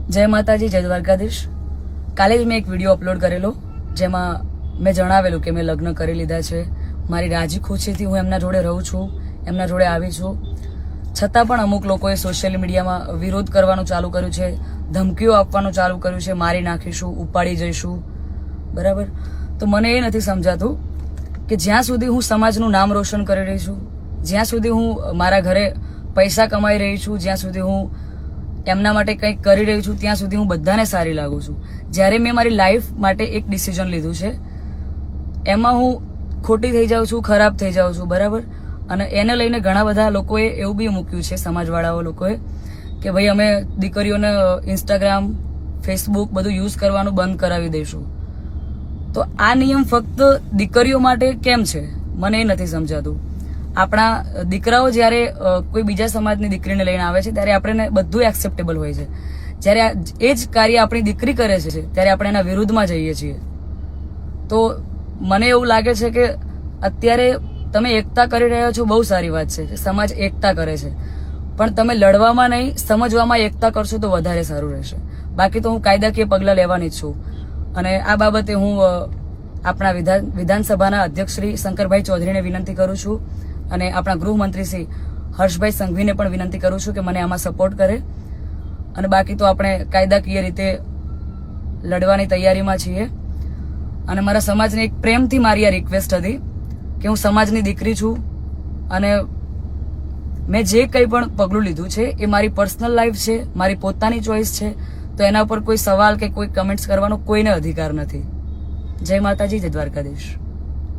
જય માતાજી, જય દ્વારકાધીશ. કાલે જ મેં એક વિડીયો અપલોડ કરેલો જેમાં મેં જણાવેલું કે મેં લગ્ન કરી લીધા છે. મારી રાજી ખુશીથી હું એમના જોડે રહું છું, એમના જોડે આવી છું. છતાં પણ અમુક લોકોએ સોશિયલ મીડિયામાં વિરોધ કરવાનું ચાલુ કર્યું છે, ધમકીઓ આપવાનું ચાલુ કર્યું છે, મારી નાખીશું, ઉપાડી જઈશું. બરાબર? તો મને એ નથી સમજાતું કે જ્યાં સુધી હું સમાજનું નામ રોશન કરી રહી છું, જ્યાં સુધી હું મારા ઘરે પૈસા કમાઈ રહી છું, જ્યાં સુધી હું એમના માટે કંઈક કરી રહી છું, ત્યાં સુધી હું બધાને સારી લાગુ છું. જ્યારે મેં મારી લાઈફ માટે એક ડિસિઝન લીધું છે, એમાં હું ખોટી થઈ જાઉં છું, ખરાબ થઈ જાઉં છું. બરાબર? અને એને લઈને ઘણા બધા લોકોએ એવું બી મૂક્યું છે, સમાજવાળાઓ લોકોએ, કે ભાઈ અમે દીકરીઓને ઇન્સ્ટાગ્રામ, ફેસબુક બધું યુઝ કરવાનું બંધ કરાવી દઈશું. તો આ નિયમ ફક્ત દીકરીઓ માટે કેમ છે મને એ નથી સમજાતું. આપણા દીકરાઓ જ્યારે કોઈ બીજા સમાજની દીકરીને લઈને આવે છે ત્યારે આપણે બધું એક્સેપ્ટેબલ હોય છે. જ્યારે એ જ કાર્ય આપણી દીકરી કરે છે ત્યારે આપણે એના વિરુદ્ધમાં જઈએ છીએ. તો મને એવું લાગે છે કે અત્યારે તમે એકતા કરી રહ્યા છો, બહુ સારી વાત છે કે સમાજ એકતા કરે છે, પણ તમે લડવામાં નહીં, સમજવામાં એકતા કરશો તો વધારે સારું રહેશે. બાકી તો હું કાયદાકીય પગલાં લેવાની જ છું. અને આ બાબતે હું આપણા વિધાનસભાના અધ્યક્ષ શ્રી શંકરભાઈ ચૌધરીને વિનંતી કરું છું અને આપણા ગૃહમંત્રી શ્રી હર્ષભાઈ સંઘવીને પણ વિનંતી કરું છું કે મને આમાં સપોર્ટ કરે. અને બાકી તો આપણે કાયદાકીય રીતે લડવાની તૈયારીમાં છીએ. અને મારા સમાજને એક પ્રેમથી મારી આ રિક્વેસ્ટ હતી કે હું સમાજની દીકરી છું અને મેં જે કંઈ પણ પગલું લીધું છે એ મારી પર્સનલ લાઈફ છે, મારી પોતાની ચોઈસ છે. તો એના ઉપર કોઈ સવાલ કે કોઈ કમેન્ટ્સ કરવાનો કોઈને અધિકાર નથી. જય માતાજી, જય દ્વારકાધીશ.